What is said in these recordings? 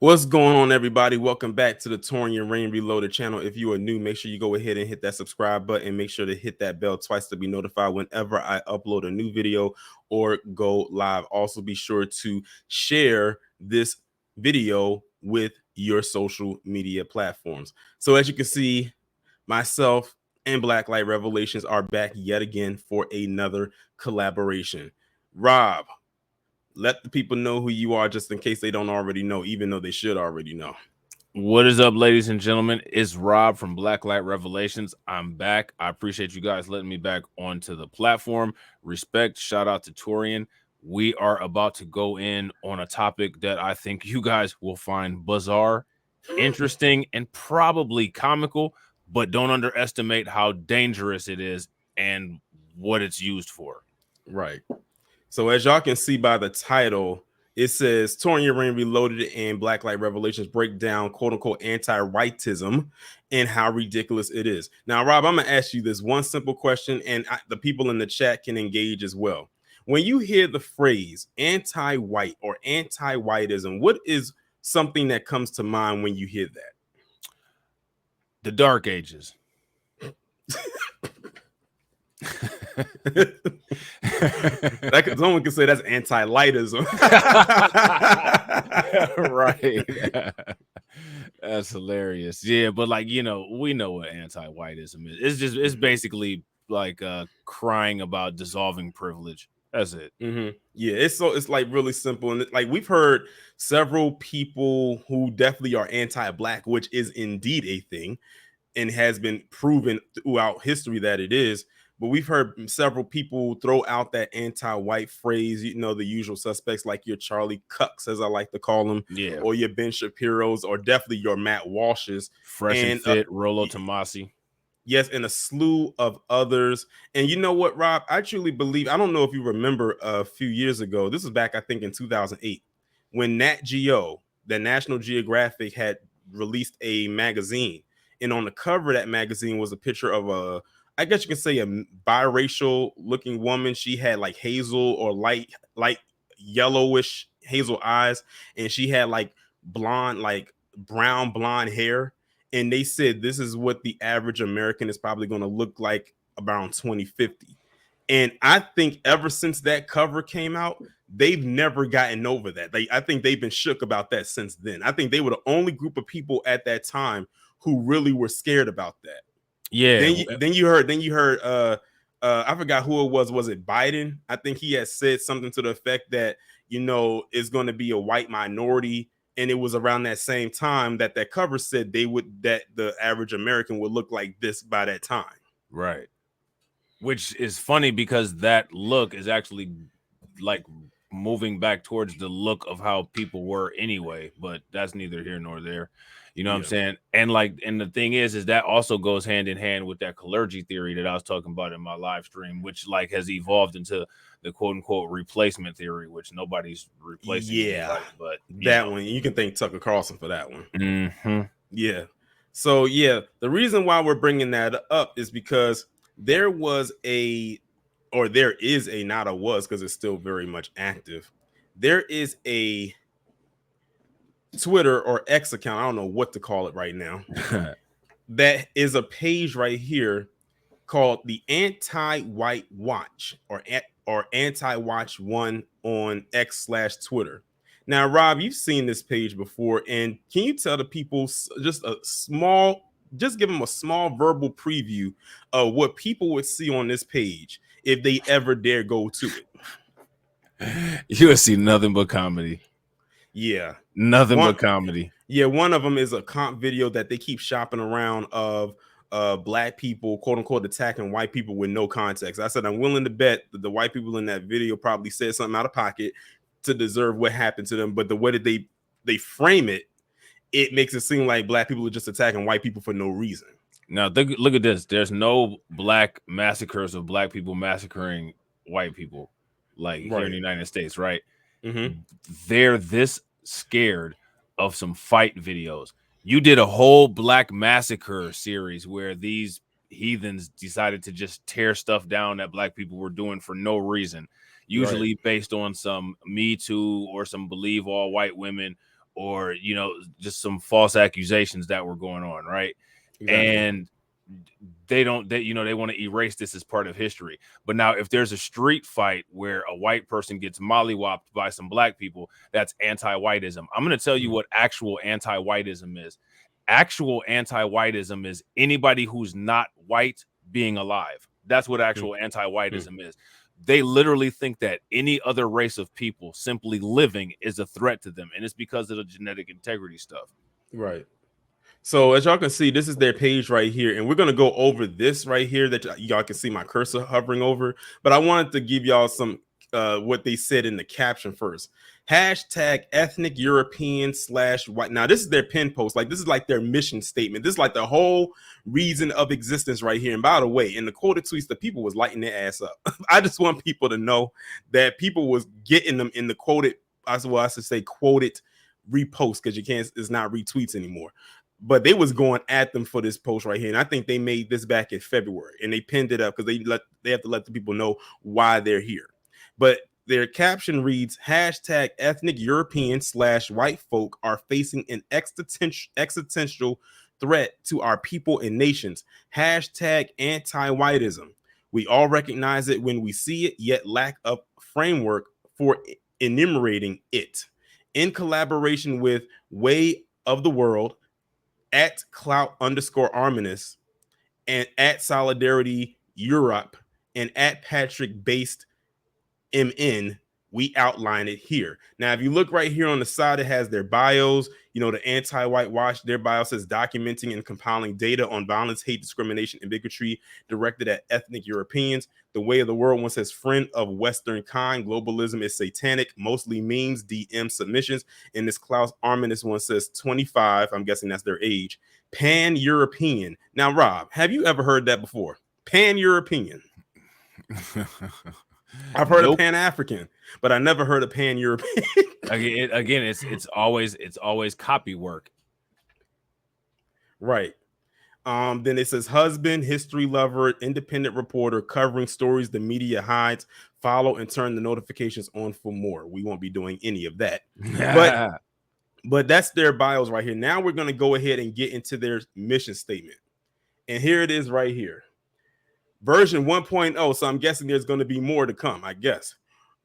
What's going on, everybody? Welcome back to the Taurean Rain Reloaded channel. If you are new, make sure you go ahead and hit that subscribe button. Make sure to hit that bell twice to be notified whenever I upload a new video or go live. Also, be sure to share this video with your social media platforms. So as you can see, myself and Blacklight Revelations are back yet again for another collaboration. Rob, let the people know who you are just in case they don't already know, even though they should already know. What is up, ladies and gentlemen? It's Rob from Blacklight Revelations. I'm back. I appreciate you guys letting me back onto the platform. Respect, shout out to Taurean. We are about to go in on a topic that I think you guys will find bizarre, interesting, and probably comical, but don't underestimate how dangerous it is and what it's used for. Right. So as y'all can see by the title, it says Taurean Rain Reloaded and Blacklight Revelations break down quote unquote anti-Whiteism and how ridiculous it is. Now, Rob, I'm gonna ask you this one simple question, and the people in the chat can engage as well. When you hear the phrase anti-white or anti-Whiteism, what is something that comes to mind when you hear that? The Dark Ages. Someone could say that's anti-lightism. Right. That's hilarious. Yeah, but like, we know what anti-whiteism is. It's basically like crying about dissolving privilege. That's it. Yeah, it's like really simple, and like we've heard several people who definitely are anti-black, which is indeed a thing and has been proven throughout history that it is. But we've heard several people throw out that anti-white phrase, the usual suspects like your Charlie Cucks, as I like to call them, Yeah. or your Ben Shapiro's, or definitely your Matt Walsh's. Fresh and Fit, Rollo Tomasi. Yes, and a slew of others. And you know what, Rob? I truly believe, I don't know if you remember a few years ago, this was back, I think, in 2008, when Nat Geo, the National Geographic, had released a magazine. And on the cover of that magazine was a picture of I guess you can say, a biracial looking woman. She had like hazel or light yellowish hazel eyes, and she had like blonde, like brown blonde hair, and they said this is what the average American is probably going to look like around 2050. And I think ever since that cover came out, they've never gotten over that. I think they've been shook about that since then. I think they were the only group of people at that time who really were scared about that. Yeah. Then you heard I forgot who it was. Was it Biden? I think he had said something to the effect that, it's going to be a white minority. And it was around that same time that cover said that the average American would look like this by that time. Right. Which is funny because that look is actually like moving back towards the look of how people were anyway, but that's neither here nor there. You know what I'm saying? And the thing is that also goes hand in hand with that clergy theory that I was talking about in my live stream, which like has evolved into the quote unquote replacement theory, which nobody's replacing. Yeah, anybody, but that one, you can thank Tucker Carlson for that one. Mm-hmm. Yeah. So yeah, the reason why we're bringing that up is because there is a, not a was, because it's still very much active. There is a Twitter or X account, I don't know what to call it right now, that is a page right here called the Anti-White Watch, or Anti-Watch One on X/Twitter. Now, Rob, you've seen this page before, and can you tell the people just give them a small verbal preview of what people would see on this page if they ever dare go to it? You would see nothing but comedy. Yeah, nothing but comedy. Yeah, one of them is a comp video that they keep shopping around of black people, quote unquote, attacking white people with no context. I said I'm willing to bet that the white people in that video probably said something out of pocket to deserve what happened to them, but the way that they frame it, it makes it seem like black people are just attacking white people for no reason. Now look at this. There's no black massacres of black people massacring white people like here in the United States, right? They're this scared of some fight videos. You did a whole black massacre series where these heathens decided to just tear stuff down that black people were doing for no reason, usually based on some Me Too or some believe all white women or just some false accusations that were going on, right? Exactly. And they want to erase this as part of history. But now if there's a street fight where a white person gets mollywopped by some black people, that's anti-whiteism. I'm going to tell you what actual anti-whiteism is. Actual anti-whiteism is anybody who's not white being alive. That's what actual anti-whiteism is. They literally think that any other race of people simply living is a threat to them, and it's because of the genetic integrity stuff. Right. So as y'all can see, this is their page right here, and we're going to go over this right here that y'all can see my cursor hovering over. But I wanted to give y'all some what they said in the caption first. Hashtag ethnic European / white. Now this is their pin post. Like this is like their mission statement. This is like the whole reason of existence right here. And by the way, in the quoted tweets, the people was lighting their ass up. I just want people to know that people was getting them in the quoted. I should say quoted repost, because you can't. It's not retweets anymore. But they was going at them for this post right here, and I think they made this back in February, and they pinned it up because they have to let the people know why they're here. But their caption reads, hashtag ethnic European / white folk are facing an existential threat to our people and nations. Hashtag anti-whiteism. We all recognize it when we see it, yet lack a framework for enumerating it. In collaboration with Way of the World, at Clout_Arminus, and at Solidarity Europe, and at Patrick Based MN, we outline it here. Now, if you look right here on the side, it has their bios. The anti-whitewash, their bio says documenting and compiling data on violence, hate, discrimination, and bigotry directed at ethnic Europeans. The Way of the World one says friend of Western kind. Globalism is satanic, mostly memes, DM submissions. And this Klaus Arminus one says 25. I'm guessing that's their age. Pan-European. Now, Rob, have you ever heard that before? Pan-European. I've heard of Pan-African, but I never heard of Pan-European. Again, it's always copy work. Right. Then it says husband, history lover, independent reporter, covering stories the media hides. Follow and turn the notifications on for more. We won't be doing any of that. But that's their bios right here. Now we're going to go ahead and get into their mission statement. And here it is right here. Version 1.0. So I'm guessing there's going to be more to come, I guess.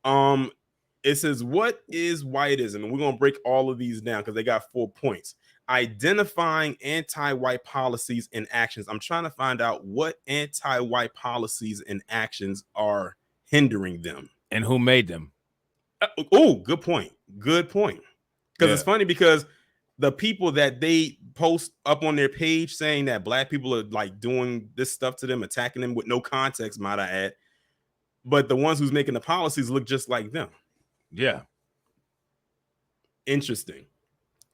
It says, what is whiteism? And we're going to break all of these down because they got 4 points. Identifying anti-white policies and actions. I'm trying to find out what anti-white policies and actions are hindering them. And who made them? Oh, good point. Good point. Because it's funny because the people that they post up on their page saying that black people are like doing this stuff to them, attacking them with no context, might I add. But the ones who's making the policies look just like them. Yeah. Interesting.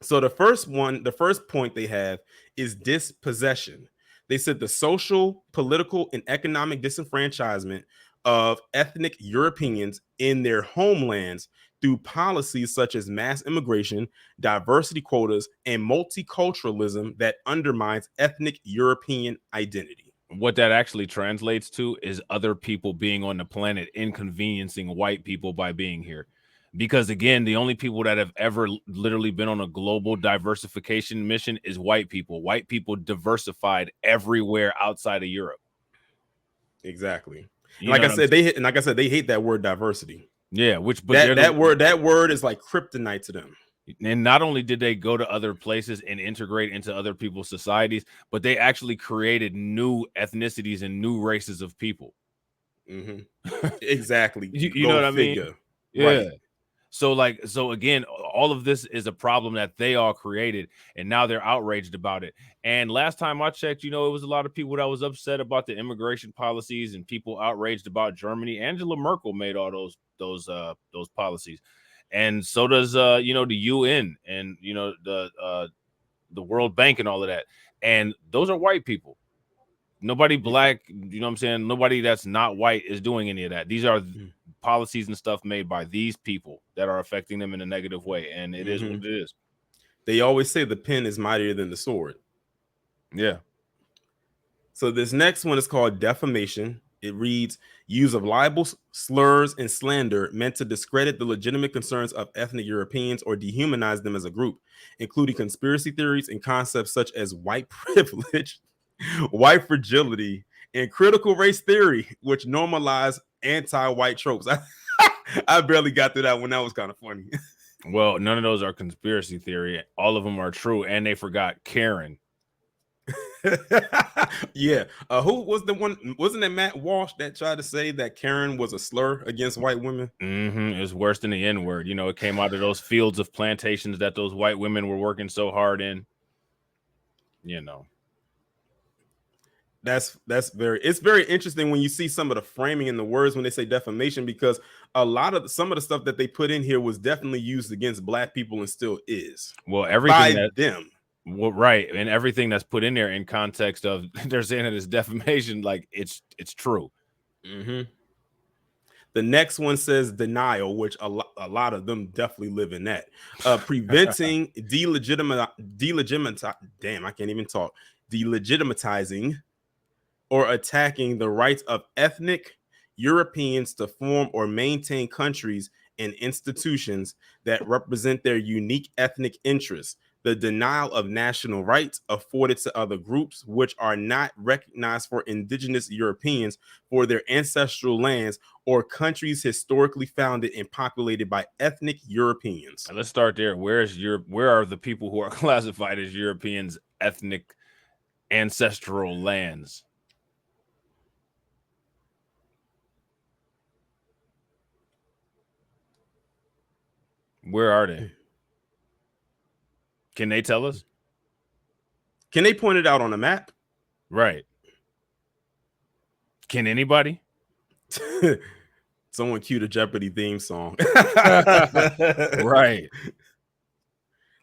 So the first point they have is dispossession. They said the social, political, and economic disenfranchisement of ethnic Europeans in their homelands through policies such as mass immigration, diversity quotas, and multiculturalism that undermines ethnic European identity. What that actually translates to is other people being on the planet inconveniencing white people by being here. Because again, the only people that have ever literally been on a global diversification mission is white people. White people diversified everywhere outside of Europe. Exactly. Like I said, they hate that word diversity. Yeah, that word is like kryptonite to them. And not only did they go to other places and integrate into other people's societies, but they actually created new ethnicities and new races of people. Exactly. you know what I mean? Yeah. Right. So again, all of this is a problem that they all created, and now they're outraged about it. And last time I checked, it was a lot of people that was upset about the immigration policies and people outraged about Germany. Angela Merkel made all those policies, and so does the UN and the World Bank and all of that. And those are white people. Nobody black, what I'm saying? Nobody that's not white is doing any of that. These are policies and stuff made by these people that are affecting them in a negative way. And it is what it is. They always say the pen is mightier than the sword. Yeah. So this next one is called defamation. It reads, use of libels, slurs, and slander meant to discredit the legitimate concerns of ethnic Europeans or dehumanize them as a group, including conspiracy theories and concepts such as white privilege, white fragility, and critical race theory, which normalize anti-white tropes. I barely got through that one. That was kind of funny. Well, none of those are conspiracy theory. All of them are true, and they forgot Karen. Yeah. Who was the one? Wasn't it Matt Walsh that tried to say that Karen was a slur against white women? It was worse than the N-word. You know, it came out of those fields of plantations that those white women were working so hard in. You know. It's very interesting when you see some of the framing in the words when they say defamation, because some of the stuff that they put in here was definitely used against black people and still is. Well, everything by them. Well, right, and everything that's put in there in context of they're saying it is defamation, like it's true. Mm-hmm. The next one says denial, which a lot of them definitely live in that. Preventing delegitimizing or attacking the rights of ethnic Europeans to form or maintain countries and institutions that represent their unique ethnic interests. The denial of national rights afforded to other groups which are not recognized for indigenous Europeans for their ancestral lands or countries historically founded and populated by ethnic Europeans. Let's start there. Where are the people who are classified as Europeans' ethnic ancestral lands? Where are they? Can they tell us? Can they point it out on a map? Right. Can anybody? Someone cue the Jeopardy theme song. Right.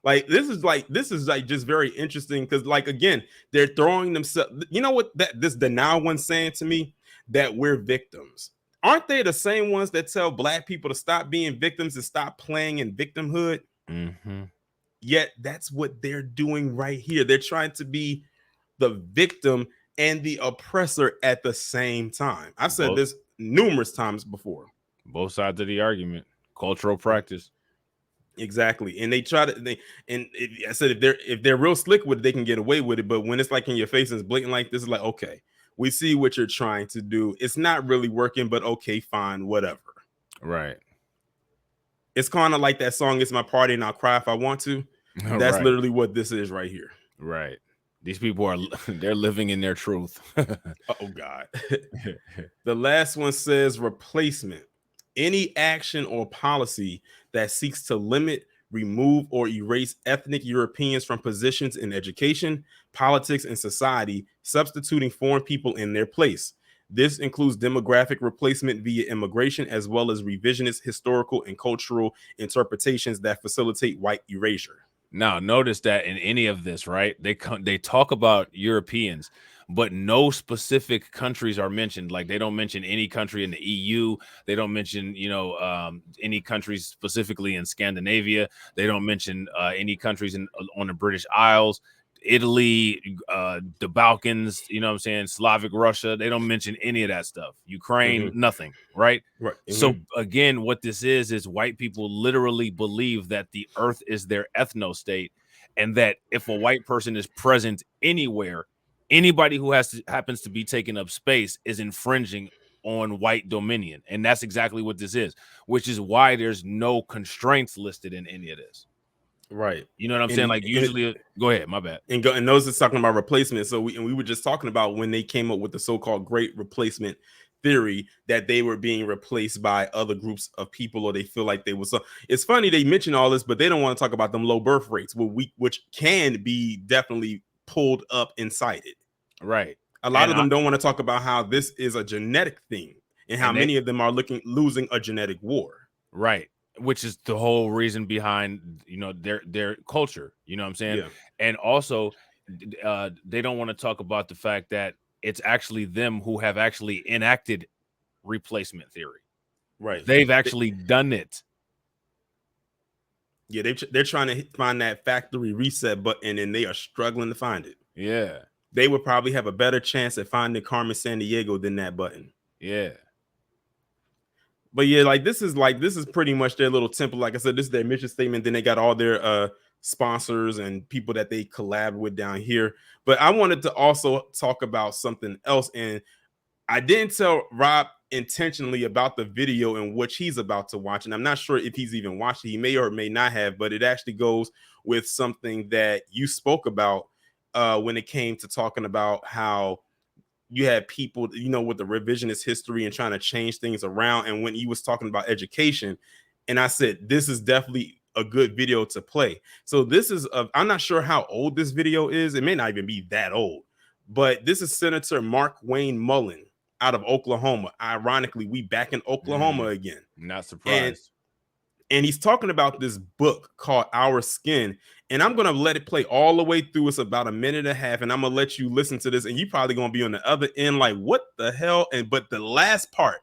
Like this is just very interesting because, like, again, they're throwing themselves. You know what this denial one's saying to me? That we're victims. Aren't they the same ones that tell black people to stop being victims and stop playing in victimhood? Mm-hmm. Yet that's what they're doing right here. They're trying to be the victim and the oppressor at the same time. I've said this numerous times before. Both sides of the argument. Cultural practice. Exactly. And they try to I said if they're real slick with it, they can get away with it. But when it's like in your face and it's blatant like this, is like, okay, we see what you're trying to do. It's not really working, but okay, fine, whatever. Right. It's kind of like that song, It's My Party and I'll Cry If I Want to. That's literally what this is right here. Right. These people they're living in their truth. Oh God. The last one says replacement. Any action or policy that seeks to limit, remove, or erase ethnic Europeans from positions in education, politics, and society, substituting foreign people in their place. This includes demographic replacement via immigration, as well as revisionist historical and cultural interpretations that facilitate white erasure. Now, notice that in any of this, right? They talk about Europeans, but no specific countries are mentioned. Like they don't mention any country in the EU. They don't mention, any countries specifically in Scandinavia. They don't mention any countries on the British Isles, Italy, the Balkans, you know what I'm saying? Slavic Russia. They don't mention any of that stuff. Ukraine, nothing, right? Right. So again, what this is white people literally believe that the earth is their ethno state, and that if a white person is present anywhere, anybody who happens to be taking up space is infringing on white dominion. And that's exactly what this is, which is why there's no constraints listed in any of this. Right. You know what I'm saying? Like usually, go ahead, my bad. And those is talking about replacement. So we were just talking about when they came up with the so-called great replacement theory, that they were being replaced by other groups of people, or they feel like they was. So it's funny they mention all this, but they don't want to talk about them low birth rates, which can be definitely pulled up and cited. Right. A lot of them don't want to talk about how this is a genetic thing and how many of them are losing a genetic war. Right. Which is the whole reason behind, their culture, you know what I'm saying? Yeah. And also, they don't want to talk about the fact that it's actually them who have actually enacted replacement theory. Right. They've actually done it. Yeah, they're trying to find that factory reset button, and they are struggling to find it. Yeah. They would probably have a better chance at finding Carmen Sandiego than that button. Yeah. But yeah, like this is pretty much their little temple. Like I said, this is their mission statement. Then they got all their sponsors and people that they collab with down here. But I wanted to also talk about something else, and I didn't tell Rob intentionally about the video in which he's about to watch, and I'm not sure if he's even watched it. He may or may not have, but it actually goes with something that you spoke about when it came to talking about how you had people, with the revisionist history and trying to change things around. And when he was talking about education, and I said, this is definitely a good video to play. So this is, I'm not sure how old this video is. It may not even be that old, but this is Senator Mark Wayne Mullen out of Oklahoma. Ironically, we back in Oklahoma again. Not And surprised. and he's talking about this book called Our Skin. And I'm going to let it play all the way through. It's about a minute and a half. And I'm going to let you listen to this. And you probably going to be on the other end like, what the hell? But the last part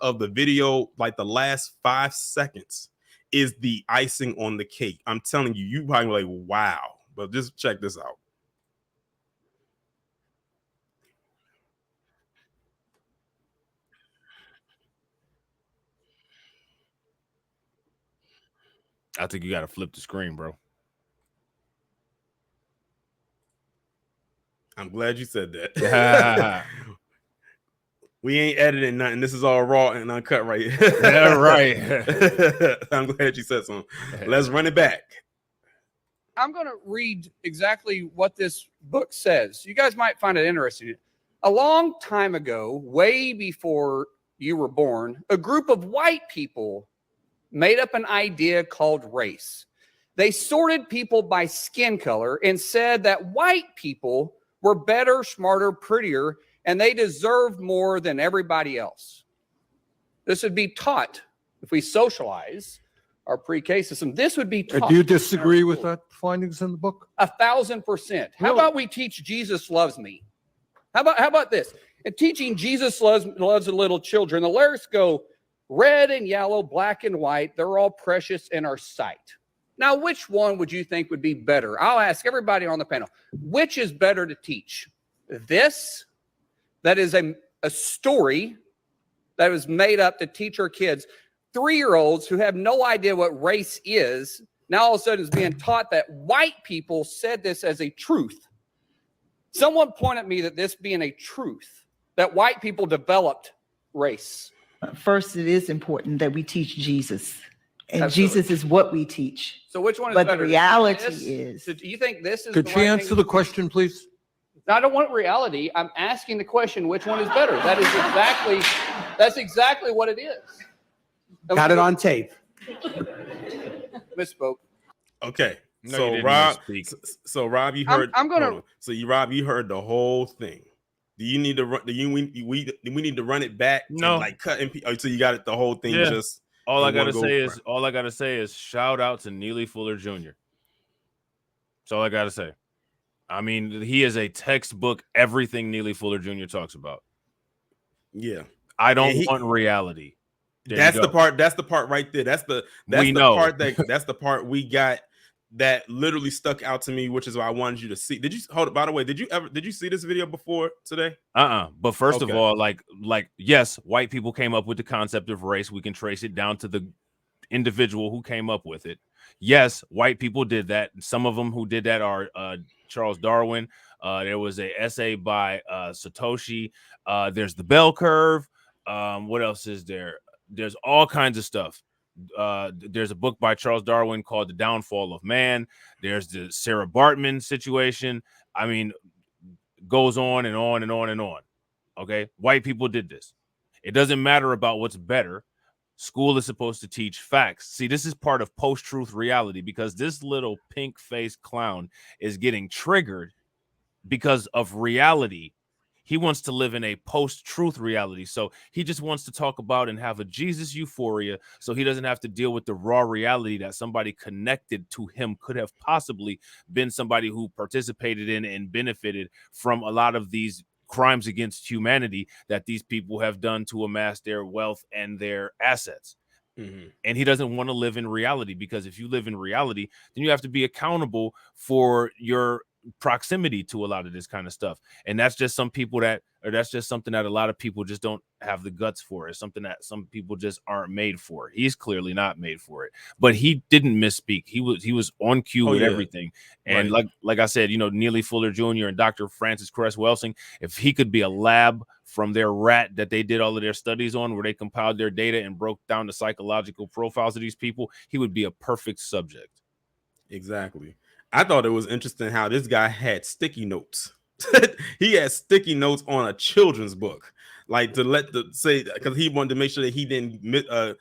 of the video, like the last 5 seconds, is the icing on the cake. I'm telling you, you probably like, wow. But just check this out. I think you got to flip the screen, bro. I'm glad you said that. We ain't editing nothing. This is all raw and uncut right here. Yeah, right. I'm glad you said something. Let's run it back. I'm going to read exactly what this book says. You guys might find it interesting. A long time ago, way before you were born, a group of white people made up an idea called race. They sorted people by skin color and said that white people were better, smarter, prettier, and they deserved more than everybody else. This would be taught if we socialize our pre-K system. This would be taught. Do you disagree with that findings in the book? 1,000%. How about we teach Jesus loves me? How about this? In teaching Jesus loves the little children, the lyrics go red and yellow, black and white. They're all precious in our sight. Now, which one would you think would be better? I'll ask everybody on the panel, which is better to teach? This, that is a story that was made up to teach our kids, 3-year-olds who have no idea what race is, now all of a sudden is being taught that white people said this as a truth. Someone pointed at me that this being a truth, that white people developed race. First, it is important that we teach Jesus. And Absolutely. Jesus is what we teach. So which one is But better? the reality This? is. So do you think this is Could the she right answer thing the to question, please? No, I don't want reality. I'm asking the question, which one is better? That's exactly what it is. Got it on tape. Misspoke. Okay. No, you So didn't Rob, misspeak. so Rob, you heard. I'm gonna- hold on. So Rob, you heard the whole thing. Do you need to run? We need to run it back? No. And like cut and so you got it the whole thing. Yeah. Just All I in gotta one say go is, all I gotta say is, shout out to Neely Fuller Jr. That's all I gotta say. I mean, he is a textbook. Everything Neely Fuller Jr. talks about. yeah. I don't And want reality. There That's you the go. part. That's the part right there. That's the We know. part that's the part we got that literally stuck out to me, which is why I wanted you to see. Did you hold it? By the way, did you see this video before today? But first of Okay. all, like yes, white people came up with the concept of race. We can trace it down to the individual who came up with it. Yes, white people did that. Some of them who did that are Charles Darwin. There was a essay by Satoshi. There's the bell curve. What else is there? There's all kinds of stuff. There's a book by Charles Darwin called The Downfall of Man. There's the Sarah Bartman situation. I mean, goes on and on and on and on. Okay, white people did this. It doesn't matter about what's better. School is supposed to teach facts. See, this is part of post-truth reality because this little pink-faced clown is getting triggered because of reality. He wants to live in a post-truth reality. So he just wants to talk about and have a Jesus euphoria so he doesn't have to deal with the raw reality that somebody connected to him could have possibly been somebody who participated in and benefited from a lot of these crimes against humanity that these people have done to amass their wealth and their assets. Mm-hmm. And he doesn't want to live in reality because if you live in reality, then you have to be accountable for your proximity to a lot of this kind of stuff. And that's just something that a lot of people just don't have the guts for. It's something that some people just aren't made for. He's clearly not made for it, but he didn't misspeak. He was on cue with everything. And like I said, Neely Fuller Jr. and Dr. Francis Cress Welsing, if he could be a lab from their rat that they did all of their studies on, where they compiled their data and broke down the psychological profiles of these people, he would be a perfect subject. Exactly. I thought it was interesting how this guy had sticky notes. He had sticky notes on a children's book, like because he wanted to make sure that he didn't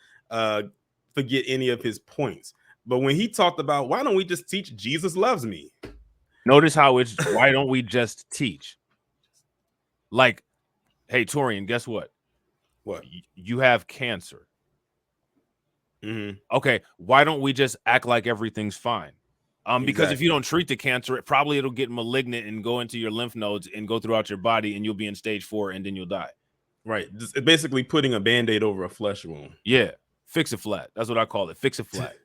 forget any of his points. But when he talked about, why don't we just teach Jesus loves me? Notice how it's, why don't we just teach? Like, hey, Taurean, guess what? What? You have cancer. Okay, why don't we just act like everything's fine? Because if you don't treat the cancer, it'll get malignant and go into your lymph nodes and go throughout your body, and you'll be in stage 4, and then you'll die. Right. Just basically putting a Band-Aid over a flesh wound. Yeah. Fix it flat. That's what I call it. Fix it flat.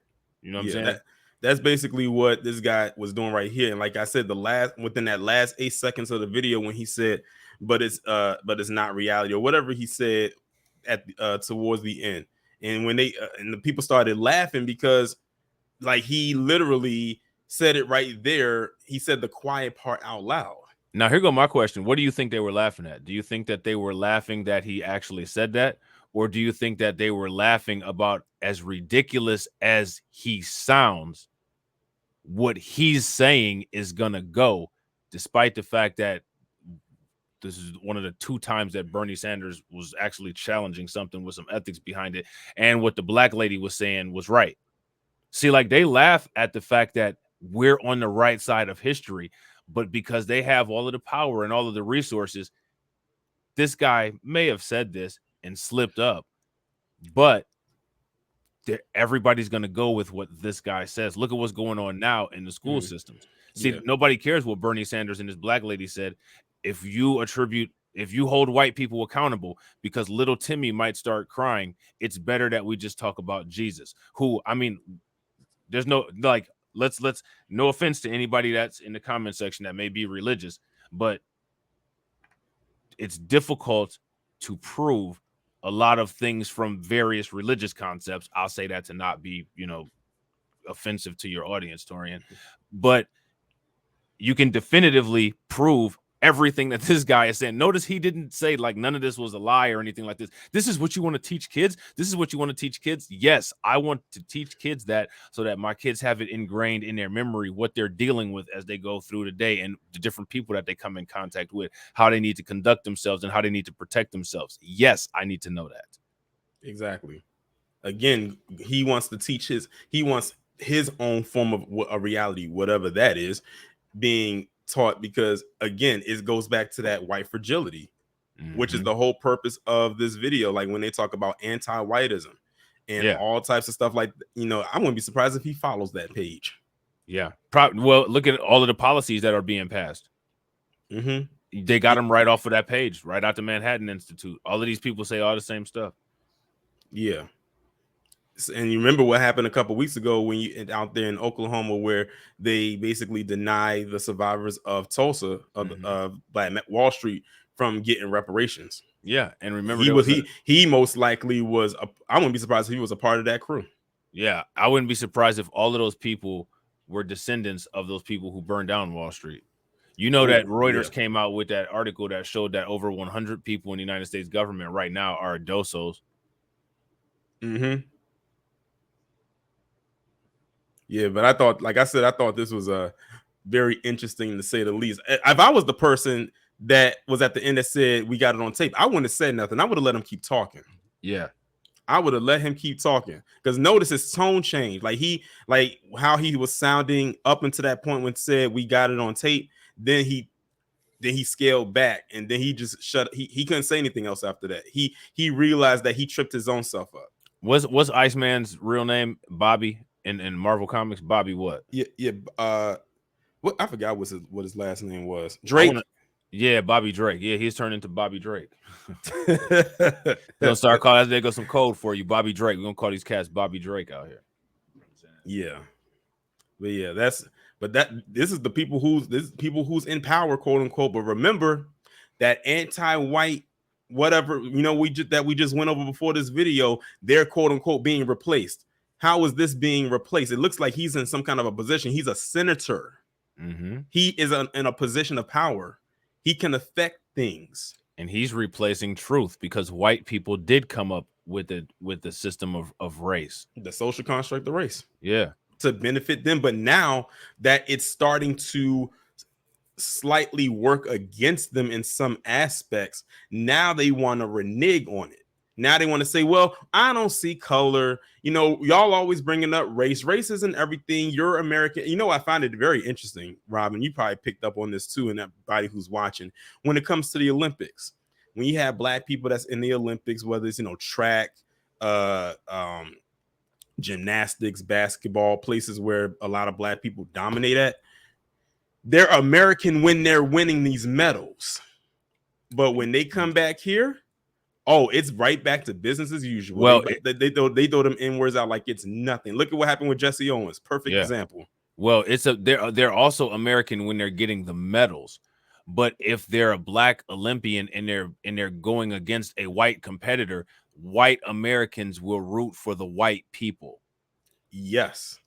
You know what I'm saying? That's basically what this guy was doing right here. And like I said, within that last 8 seconds of the video, when he said, but it's not reality, or whatever he said at towards the end. And when and the people started laughing, because like he literally said it right there. He said the quiet part out loud. Now, here go my question. What do you think they were laughing at? Do you think that they were laughing that he actually said that? Or do you think that they were laughing about, as ridiculous as he sounds, what he's saying is going to go, despite the fact that this is one of the 2 times that Bernie Sanders was actually challenging something with some ethics behind it, and what the black lady was saying was right. See, like, they laugh at the fact that we're on the right side of history, but because they have all of the power and all of the resources, this guy may have said this and slipped up, but everybody's going to go with what this guy says. Look at what's going on now in the school systems. See, nobody cares what Bernie Sanders and his black lady said. If you hold white people accountable because little Timmy might start crying, it's better that we just talk about Jesus, who, I mean, there's no, like, let's no offense to anybody that's in the comment section that may be religious, but it's difficult to prove a lot of things from various religious concepts. I'll say that to not be, offensive to your audience, Taurean, but you can definitively prove everything that this guy is saying. Notice he didn't say like none of this was a lie or anything like this. This is what you want to teach kids. This is what you want to teach kids. Yes, I want to teach kids that, so that my kids have it ingrained in their memory what they're dealing with as they go through the day, and the different people that they come in contact with, how they need to conduct themselves and how they need to protect themselves. Yes, I need to know that. Exactly. Again, he wants to teach his own form of a reality, whatever that is, being taught, because again, it goes back to that white fragility, which is the whole purpose of this video. Like when they talk about anti-whiteism and all types of stuff, like, I wouldn't be surprised if he follows that page. Yeah. Well, look at all of the policies that are being passed. They got them right off of that page, right out the Manhattan Institute. All of these people say all the same stuff. Yeah. And you remember what happened a couple weeks ago when you out there in Oklahoma, where they basically deny the survivors of Tulsa, of Black Wall Street, from getting reparations. Yeah, and remember, he most likely was. I wouldn't be surprised if he was a part of that crew. Yeah, I wouldn't be surprised if all of those people were descendants of those people who burned down Wall Street. That Reuters came out with that article that showed that over 100 people in the United States government right now are dosos. Yeah, but I thought, like I said, this was very interesting, to say the least. If I was the person that was at the end that said we got it on tape, I wouldn't have said nothing. I would have let him keep talking. Yeah, I would have let him keep talking, because notice his tone changed. Like how he was sounding up until that point when said we got it on tape. Then he scaled back, and then he just shut. He couldn't say anything else after that. He realized that he tripped his own self up. Was Iceman's real name Bobby? In Marvel Comics, Bobby what? Yeah. What, I forgot what his last name was. Drake. Bobby Drake. Yeah, he's turned into Bobby Drake. Gonna start calling. There goes some code for you, Bobby Drake. We're gonna call these cats Bobby Drake out here. Yeah. But yeah, this is the people who's in power, quote unquote. But remember that anti-white whatever we just went over before this video, they're quote unquote being replaced. How is this being replaced? It looks like he's in some kind of a position. He's a senator. He is in a position of power. He can affect things, and he's replacing truth because white people did come up with the system of race, the social construct of race. Yeah. To benefit them, but now that it's starting to slightly work against them in some aspects, now they want to renege on it. Now they want to say, well, I don't see color. Y'all always bringing up race. Race isn't everything. You're American. I find it very interesting, Robin. You probably picked up on this too, and everybody who's watching. When it comes to the Olympics, when you have black people that's in the Olympics, whether it's track, gymnastics, basketball, places where a lot of black people dominate at, they're American when they're winning these medals. But when they come back here, it's right back to business as usual. Well, they throw them N-words out like it's nothing. Look at what happened with Jesse Owens. Perfect example. Well, they're also American when they're getting the medals. But if they're a black Olympian and they're going against a white competitor, white Americans will root for the white people. Yes.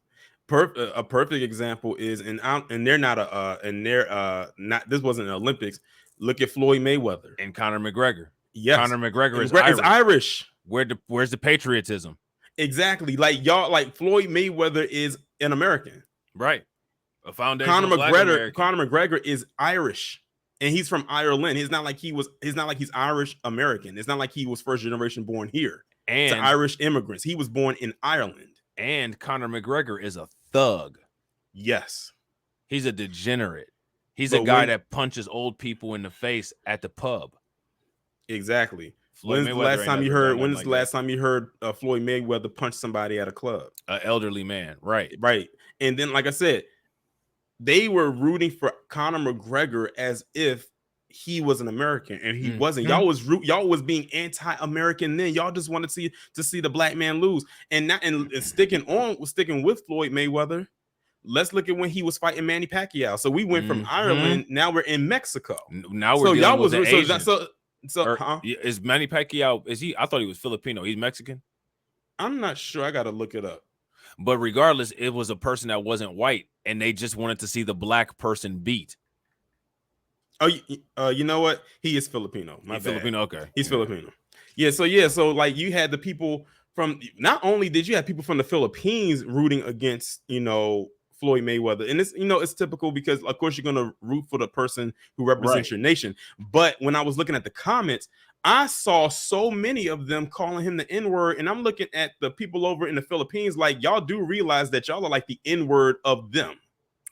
A perfect example is, and they're not this wasn't an Olympics. Look at Floyd Mayweather and Conor McGregor. Yes, Conor McGregor is Irish. Where's the patriotism? Exactly. Like Floyd Mayweather is an American, right? A foundation. Conor McGregor is Irish, and he's from Ireland. It's not like he's Irish American. It's not like he was first generation born here. And to Irish immigrants, he was born in Ireland. And Conor McGregor is a thug. Yes, he's a degenerate. He's a guy that punches old people in the face at the pub. Exactly. When's the last time you heard Floyd Mayweather punch somebody at a club? An elderly man, right? Right. And then, like I said, they were rooting for Conor McGregor as if he was an American, and he wasn't. Y'all was being anti-American then. Y'all just wanted to see the black man lose. And sticking with Floyd Mayweather. Let's look at when he was fighting Manny Pacquiao. So we went from Ireland. Now we're in Mexico. Now we're dealing with the Asian. So is Manny Pacquiao? Is he? I thought he was Filipino. He's Mexican. I'm not sure. I got to look it up. But regardless, it was a person that wasn't white, and they just wanted to see the black person beat. Oh, you know what? He is Filipino. He's Filipino. Okay, he's Filipino. Yeah. So like you had the people from. Not only did you have people from the Philippines rooting against Floyd Mayweather, and it's typical because of course you're gonna root for the person who represents your nation. But when I was looking at the comments, I saw so many of them calling him the N-word, and I'm looking at the people over in the Philippines like, y'all do realize that y'all are like the N-word of them.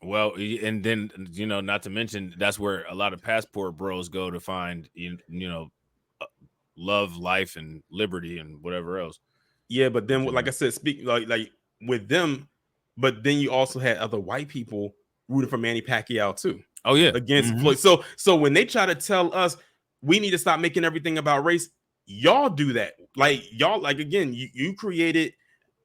Well, and then not to mention that's where a lot of passport bros go to find love, life, and liberty, and whatever else. Yeah, but then like I said, speak like with them. But then you also had other white people rooting for Manny Pacquiao too. Oh yeah, against Floyd. So when they try to tell us we need to stop making everything about race, y'all do that. Again, you created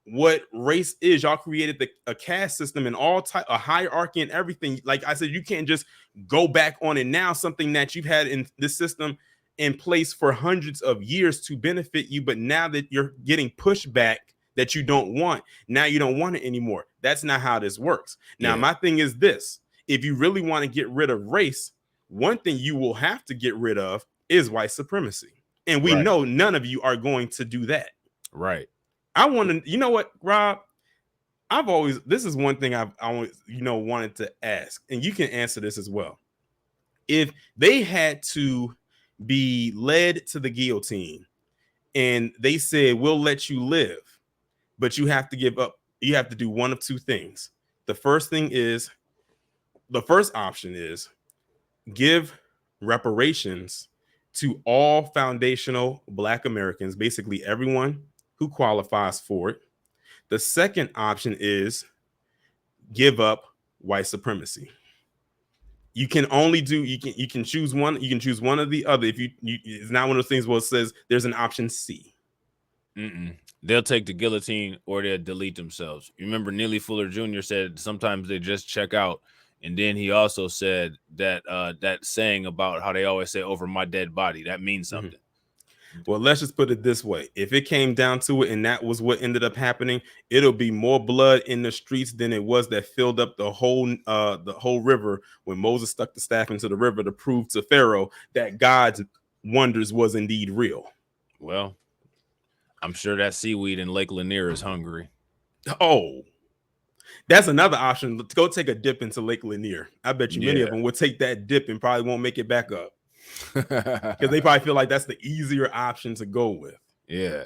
what race is. Y'all created a caste system and a hierarchy and everything. Like I said, you can't just go back on it now. Something that you've had in this system in place for hundreds of years to benefit you, but now that you're getting pushed back. That you don't want. Now you don't want it anymore. That's not how this works. Now, my thing is this. If you really want to get rid of race, one thing you will have to get rid of is white supremacy. And we know none of you are going to do that. Right. I want to, you know what, Rob? This is one thing I've always, wanted to ask, and you can answer this as well. If they had to be led to the guillotine and they said, we'll let you live, but you have to give up. You have to do one of two things. The first option is give reparations to all foundational Black Americans, basically everyone who qualifies for it. The second option is give up white supremacy. You can only you can choose one. You can choose one or the other. If you it's not one of those things where it says there's an option C. They'll take the guillotine or they'll delete themselves. You remember Neely Fuller Jr. said sometimes they just check out. And then he also said that that saying about how they always say over my dead body, that means something. Well, let's just put it this way. If it came down to it and that was what ended up happening, it'll be more blood in the streets than it was that filled up the whole river when Moses stuck the staff into the river to prove to Pharaoh that God's wonders was indeed real. Well, I'm sure that seaweed in Lake Lanier is hungry. Oh, that's another option. Let's go take a dip into Lake Lanier. I bet you many of them will take that dip and probably won't make it back up. Because they probably feel like that's the easier option to go with. Yeah.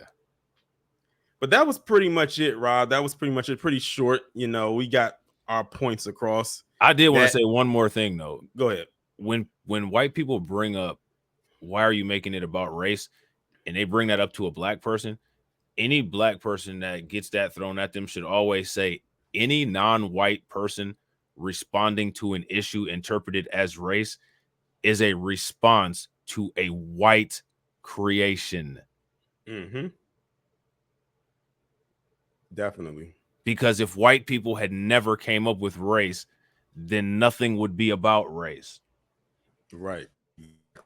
But that was pretty much it, Rob. That was pretty much it. Pretty short. You know, we got our points across. I did want to say one more thing, though. Go ahead. When white people bring up, why are you making it about race? And they bring that up to a black person. Any black person that gets that thrown at them should always say, any non-white person responding to an issue interpreted as race is a response to a white creation. Definitely. Because if white people had never came up with race, then nothing would be about race. Right.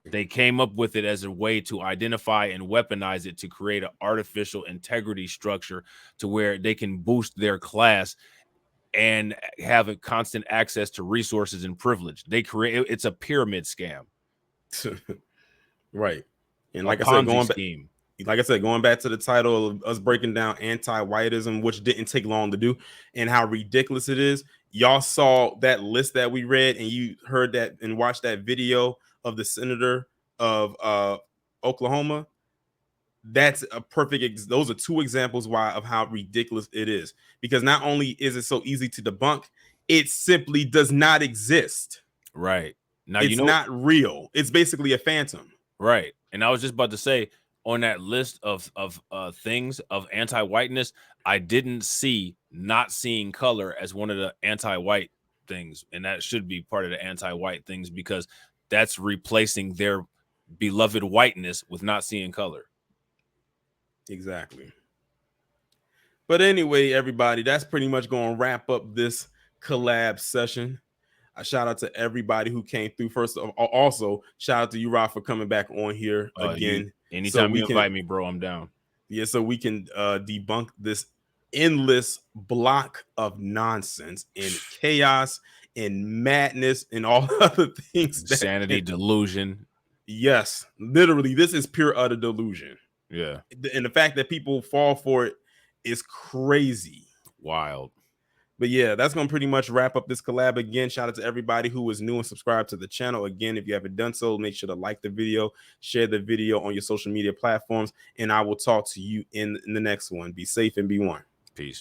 They came up with it as a way to identify and weaponize it to create an artificial integrity structure to where they can boost their class and have a constant access to resources and privilege. It's a pyramid scam. Right. And like I said, going back to the title of us breaking down anti-whiteism, which didn't take long to do, and how ridiculous it is. Y'all saw that list that we read, and you heard that and watched that video of the senator of Oklahoma. That's a perfect. Those are two examples of how ridiculous it is. Because not only is it so easy to debunk, it simply does not exist. Right. Now, it's not real. It's basically a phantom. Right. And I was just about to say, on that list of things of anti-whiteness, I didn't see not seeing color as one of the anti-white things. And that should be part of the anti-white things, because that's replacing their beloved whiteness with not seeing color. Exactly. But anyway, everybody, that's pretty much going to wrap up this collab session. A shout out to everybody who came through. First of all, also shout out to you, Rob, for coming back on here again. Anytime you invite me, bro, I'm down. Yeah, so we can debunk this endless block of nonsense and chaos and madness and all other things. Insanity, delusion. Yes, literally, this is pure utter delusion. Yeah. And the fact that people fall for it is crazy. Wild. But yeah, that's going to pretty much wrap up this collab. Again, shout out to everybody who is new and subscribed to the channel. Again, if you haven't done so, make sure to like the video, share the video on your social media platforms, and I will talk to you in the next one. Be safe and be one.